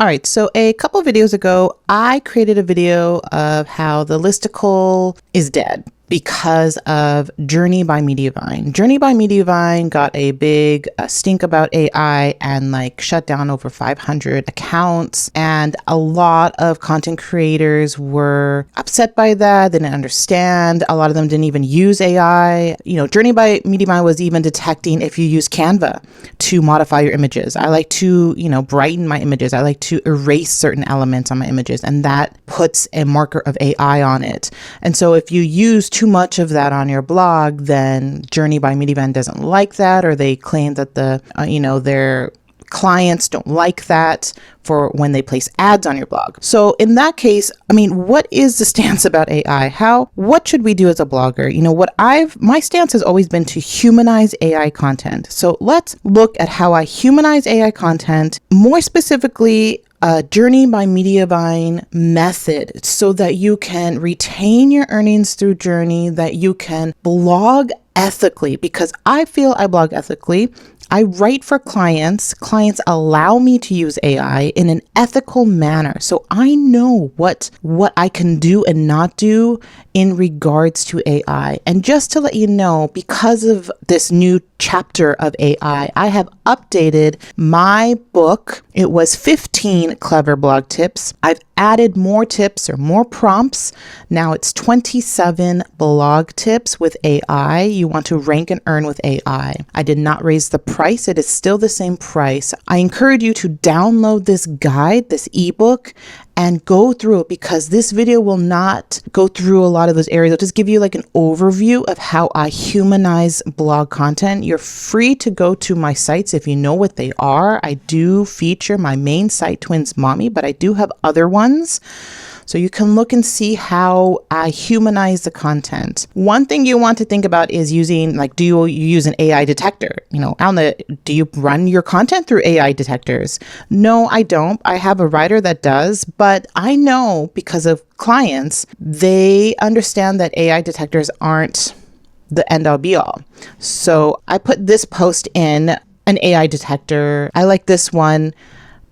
All right, so a couple videos ago, I created a video of how the listicle is dead because of Journey by Mediavine. Journey by Mediavine got a big stink about AI and shut down over 500 accounts. And a lot of content creators were upset by that. They didn't understand. A lot of them didn't even use AI. Journey by Mediavine was even detecting if you use Canva to modify your images. I like to, brighten my images. I like to erase certain elements on my images, and that puts a marker of AI on it. And so if you use too much of that on your blog, then Journey by Mediavine doesn't like that, or they claim that their clients don't like that for when they place ads on your blog. So in that case, what is the stance about AI? What should we do as a blogger? My stance has always been to humanize AI content. So let's look at how I humanize AI content, more specifically, Journey by Mediavine method, so that you can retain your earnings through Journey, that you can blog ethically, because I feel I blog ethically. I write for clients. Clients allow me to use AI in an ethical manner. So I know what I can do and not do in regards to AI. And just to let you know, because of this new chapter of AI, I have updated my book. It was 15 clever blog tips. I've added more tips or more prompts. Now it's 27 blog tips with AI. You want to rank and earn with AI. I did not raise the price. It is still the same price. I encourage you to download this guide, this ebook, and go through it, because this video will not go through a lot of those areas. It'll just give you an overview of how I humanize blog content. You're free to go to my sites if you know what they are. I do feature my main site, Twins Mommy, but I do have other ones. So you can look and see how I humanize the content. One thing you want to think about is using, do you use an AI detector? Alna, do you run your content through AI detectors? No, I don't. I have a writer that does, but I know because of clients, they understand that AI detectors aren't the end all be all. So I put this post in an AI detector. I like this one.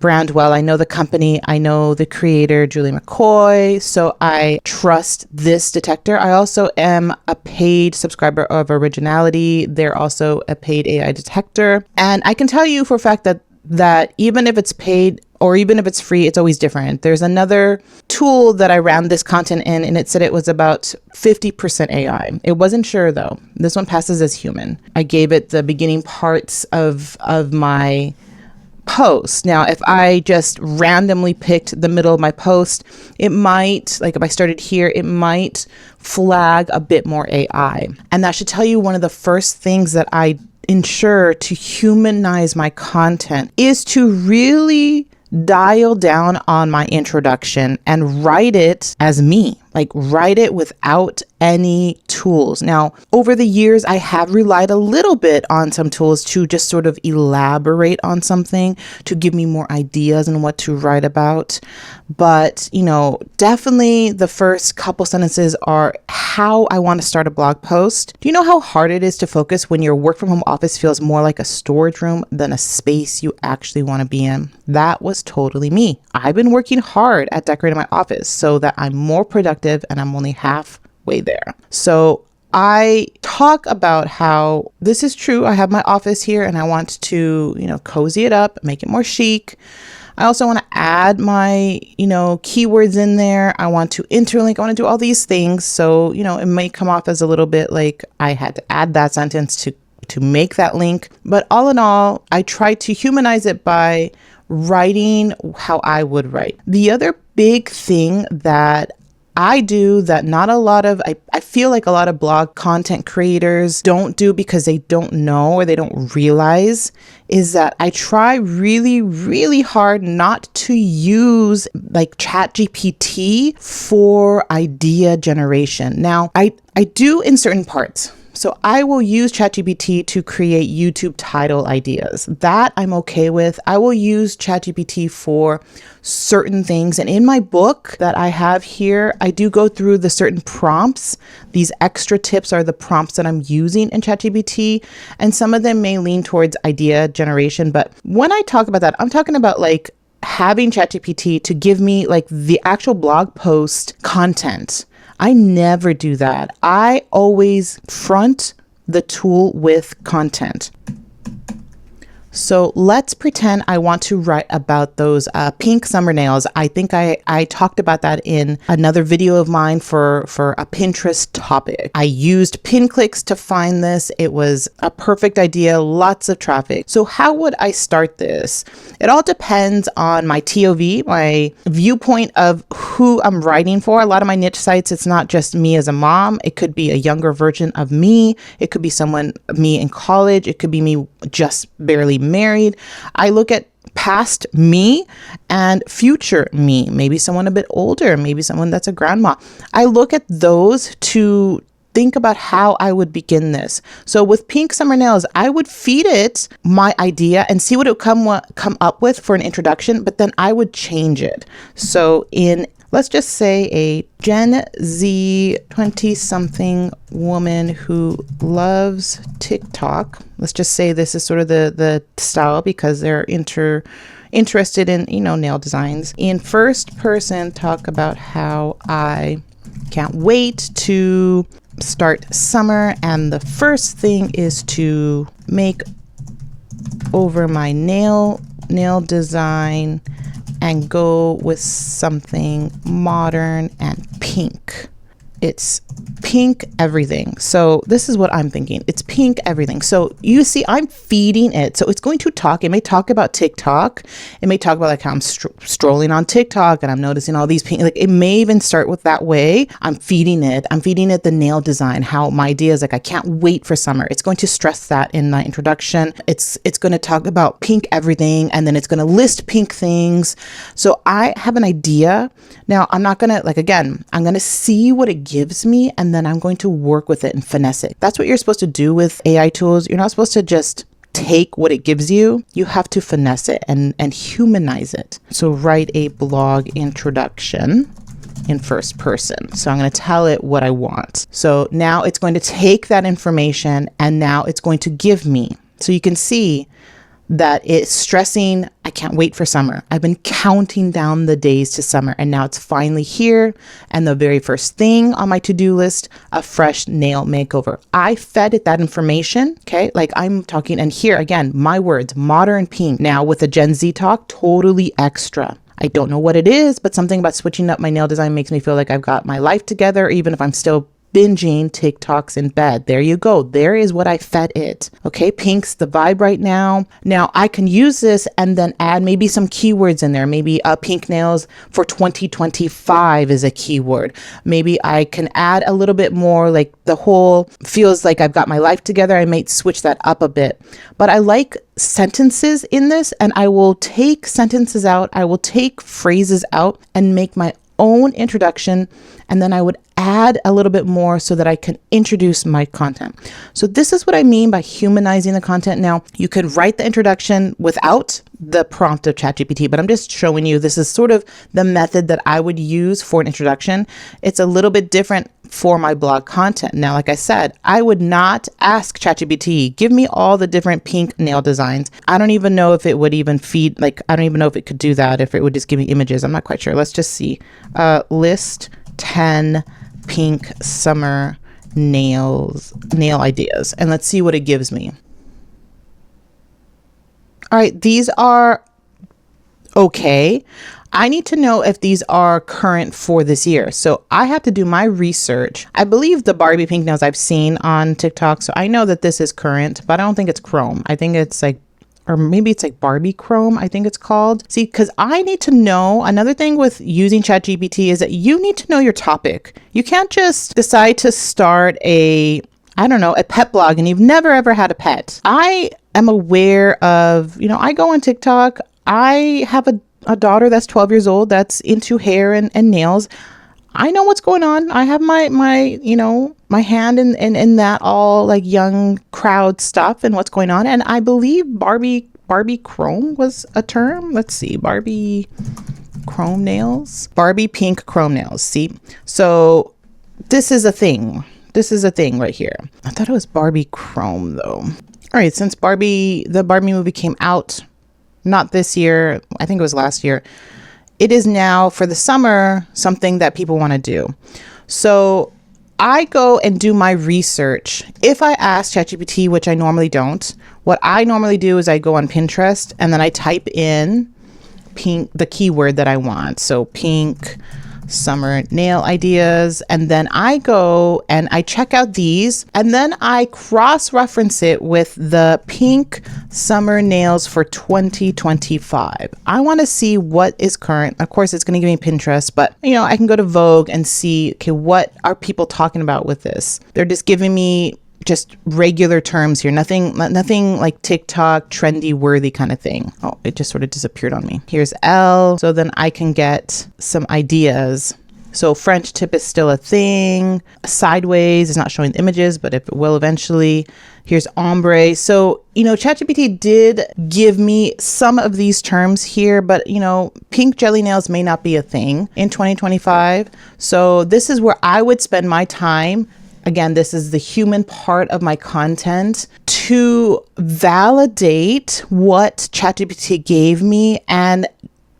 Brandwell. I know the company, I know the creator, Julie McCoy, so I trust this detector. I also am a paid subscriber of Originality. They're also a paid AI detector. And I can tell you for a fact that even if it's paid or even if it's free, it's always different. There's another tool that I ran this content in, and it said it was about 50% AI. It wasn't sure though. This one passes as human. I gave it the beginning parts of my post. Now, if I just randomly picked the middle of my post, it might, if I started here, it might flag a bit more AI. And that should tell you one of the first things that I ensure to humanize my content is to really dial down on my introduction and write it as me, write it without any tools. Now, over the years, I have relied a little bit on some tools to just sort of elaborate on something, to give me more ideas on what to write about. But, definitely the first couple sentences are how I want to start a blog post. Do you know how hard it is to focus when your work from home office feels more like a storage room than a space you actually want to be in? That was totally me. I've been working hard at decorating my office so that I'm more productive, and I'm only halfway there. So I talk about how this is true. I have my office here and I want to, cozy it up, make it more chic. I also want to add my, keywords in there. I want to interlink. I want to do all these things. So, it may come off as a little bit like I had to add that sentence to make that link. But all in all, I try to humanize it by writing how I would write. The other big thing that I do that not a lot of, I feel like a lot of blog content creators don't do because they don't know or they don't realize, is that I try really, really hard not to use ChatGPT for idea generation. Now, I do in certain parts. So I will use ChatGPT to create YouTube title ideas. That I'm okay with. I will use ChatGPT for certain things. And in my book that I have here, I do go through the certain prompts. These extra tips are the prompts that I'm using in ChatGPT. And some of them may lean towards idea generation. But when I talk about that, I'm talking about having ChatGPT to give me like the actual blog post content. I never do that. I always front the tool with content. So let's pretend I want to write about those pink summer nails. I think I talked about that in another video of mine for a Pinterest topic. I used pin clicks to find this. It was a perfect idea, lots of traffic. So how would I start this? It all depends on my TOV, my viewpoint of who I'm writing for. A lot of my niche sites, it's not just me as a mom. It could be a younger version of me. It could be me in college. It could be me just barely married. I look at past me and future me, maybe someone a bit older, maybe someone that's a grandma. I look at those to think about how I would begin this. So with pink summer nails, I would feed it my idea and see what it would come up with for an introduction, but then I would change it. So let's just say a Gen Z 20-something woman who loves TikTok. Let's just say this is sort of the style because they're interested in, nail designs. In first person, talk about how I can't wait to start summer. And the first thing is to make over my nail design and go with something modern and pink. It's pink everything. So this is what I'm thinking. It's pink everything. So you see, I'm feeding it. So it's going to talk. It may talk about TikTok. It may talk about like how I'm strolling on TikTok and I'm noticing all these pink. Like it may even start with that way. I'm feeding it the nail design. How my idea is like I can't wait for summer. It's going to stress that in my introduction. It's going to talk about pink everything, and then it's going to list pink things. So I have an idea. Now I'm not gonna I'm gonna see what it gives me, and then I'm going to work with it and finesse it. That's what you're supposed to do with AI tools. You're not supposed to just take what it gives you. You have to finesse it and humanize it. So write a blog introduction in first person. So I'm going to tell it what I want. So now it's going to take that information and now it's going to give me. So you can see that it's stressing, I can't wait for summer. I've been counting down the days to summer and now it's finally here. And the very first thing on my to-do list, a fresh nail makeover. I fed it that information, okay? Like I'm talking, and here again, my words, modern pink. Now with the Gen Z talk, totally extra. I don't know what it is, but something about switching up my nail design makes me feel like I've got my life together, even if I'm still binging TikToks in bed. There you go. There is what I fed it. Okay, pink's the vibe right now. Now I can use this and then add maybe some keywords in there. Maybe pink nails for 2025 is a keyword. Maybe I can add a little bit more, like the whole feels like I've got my life together. I might switch that up a bit. But I like sentences in this, and I will take sentences out. I will take phrases out and make my own introduction, and then I would add a little bit more so that I can introduce my content. So this is what I mean by humanizing the content. Now, you could write the introduction without the prompt of ChatGPT, but I'm just showing you this is sort of the method that I would use for an introduction. It's a little bit different for my blog content. Now, like I said, I would not ask ChatGPT, give me all the different pink nail designs. I don't even know if it would even feed, like, I don't even know if it could do that, if it would just give me images. I'm not quite sure. Let's just see. List 10 pink summer nail ideas. And let's see what it gives me. All right, these are okay. I need to know if these are current for this year. So I have to do my research. I believe the Barbie pink nails I've seen on TikTok. So I know that this is current, but I don't think it's Chrome. I think it's like, or maybe it's like Barbie Chrome, I think it's called. See, because I need to know, another thing with using ChatGPT is that you need to know your topic. You can't just decide to start a pet blog and you've never ever had a pet. I am aware of, I go on TikTok. I have a daughter that's 12 years old that's into hair and nails. I know what's going on. I have my hand in that all like young crowd stuff and what's going on. And I believe Barbie Chrome was a term. Let's see, Barbie Chrome nails, Barbie pink Chrome nails. See, so this is a thing. This is a thing right here. I thought it was Barbie Chrome though. All right, since the Barbie movie came out, not this year, I think it was last year. It is now for the summer something that people want to do. So I go and do my research. If I ask ChatGPT, which I normally don't, what I normally do is I go on Pinterest and then I type in pink, the keyword that I want. So pink summer nail ideas. And then I go and I check out these and then I cross-reference it with the pink summer nails for 2025. I want to see what is current. Of course, it's going to give me Pinterest, but I can go to Vogue and see, okay, what are people talking about with this? They're just giving me just regular terms here. Nothing like TikTok trendy worthy kind of thing. Oh, it just sort of disappeared on me. Here's L. So then I can get some ideas. So French tip is still a thing. Sideways is not showing images, but it will eventually. Here's ombre. So, ChatGPT did give me some of these terms here, but, pink jelly nails may not be a thing in 2025. So this is where I would spend my time. Again, this is the human part of my content to validate what ChatGPT gave me and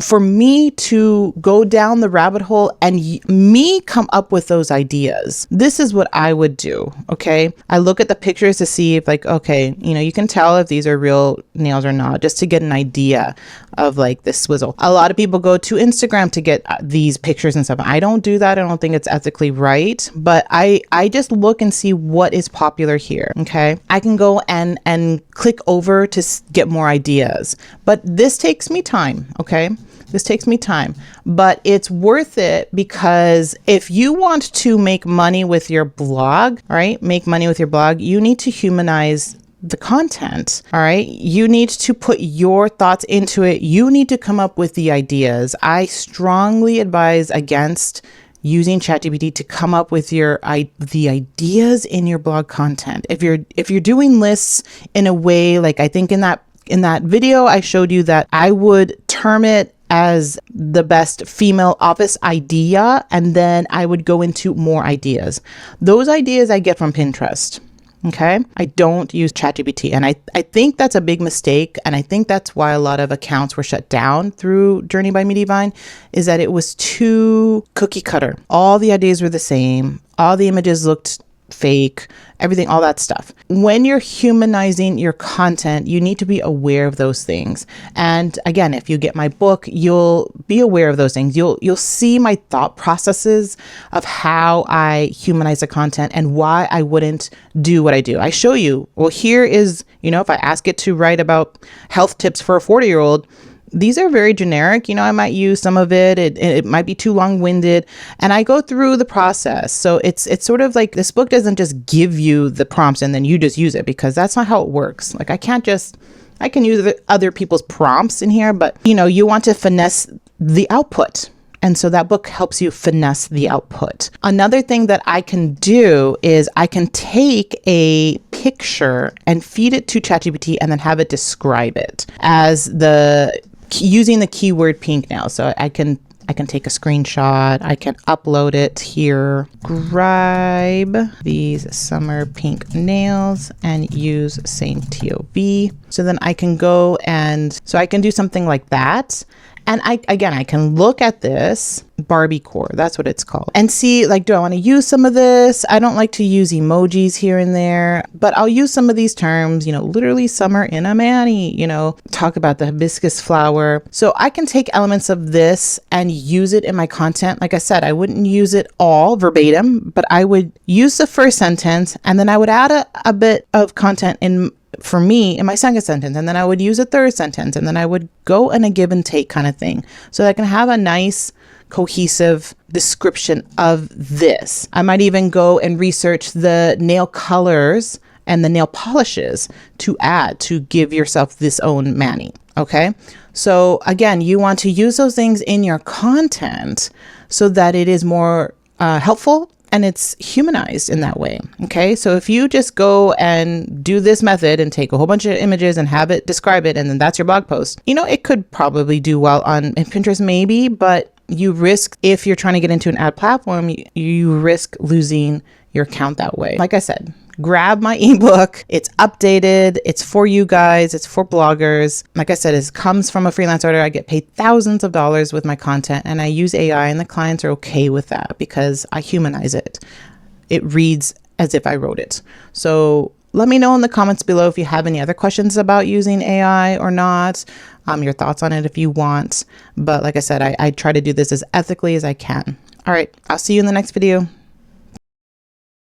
for me to go down the rabbit hole and me come up with those ideas. This is what I would do. Okay. I look at the pictures to see if okay, you can tell if these are real nails or not, just to get an idea of the swizzle. A lot of people go to Instagram to get these pictures and stuff. I don't do that. I don't think it's ethically right, but I just look and see what is popular here. Okay. I can go and click over to get more ideas, but this takes me time. Okay. This takes me time, but it's worth it because if you want to make money with your blog, all right, you need to humanize the content. All right. You need to put your thoughts into it. You need to come up with the ideas. I strongly advise against using ChatGPT to come up with the ideas in your blog content. If you're doing lists in a way, like I think in that video, I showed you that I would term it as the best female office idea, and then I would go into more ideas. Those ideas I get from Pinterest. Okay. I don't use ChatGPT. And I think that's a big mistake. And I think that's why a lot of accounts were shut down through Journey by Mediavine, is that it was too cookie cutter. All the ideas were the same. All the images looked fake, everything, all that stuff. When you're humanizing your content, you need to be aware of those things. And again, if you get my book, you'll be aware of those things. You'll see my thought processes of how I humanize the content and why I wouldn't do what I do. I show you, well, here is, if I ask it to write about health tips for a 40-year-old, these are very generic. I might use some of it. It might be too long-winded. And I go through the process. So it's sort of like this book doesn't just give you the prompts and then you just use it, because that's not how it works. I can use other people's prompts in here, but you want to finesse the output. And so that book helps you finesse the output. Another thing that I can do is I can take a picture and feed it to ChatGPT and then have it describe it as using the keyword pink now. So I can take a screenshot. I can upload it here. Describe these summer pink nails and use same TOB. So then I can go so I can do something like that. And I can look at this Barbie core, that's what it's called, and see, do I want to use some of this? I don't like to use emojis here and there, but I'll use some of these terms, literally summer in a mani, talk about the hibiscus flower. So I can take elements of this and use it in my content. Like I said, I wouldn't use it all verbatim, but I would use the first sentence and then I would add a bit of content for me in my second sentence, and then I would use a third sentence, and then I would go in a give and take kind of thing, so that I can have a nice cohesive description of this. I might even go and research the nail colors and the nail polishes to add to give yourself this own mani. Okay. So again, you want to use those things in your content so that it is more helpful and it's humanized in that way. Okay. So if you just go and do this method and take a whole bunch of images and have it describe it, and then that's your blog post, it could probably do well on Pinterest maybe, but you risk, if you're trying to get into an ad platform, you risk losing your account that way. Like I said, grab my ebook. It's updated. It's for you guys. It's for bloggers. Like I said, it comes from a freelance writer. I get paid thousands of dollars with my content, and I use AI, and the clients are okay with that because I humanize it. It reads as if I wrote it. So let me know in the comments below if you have any other questions about using AI or not, your thoughts on it if you want. But like I said, I try to do this as ethically as I can. All right, I'll see you in the next video.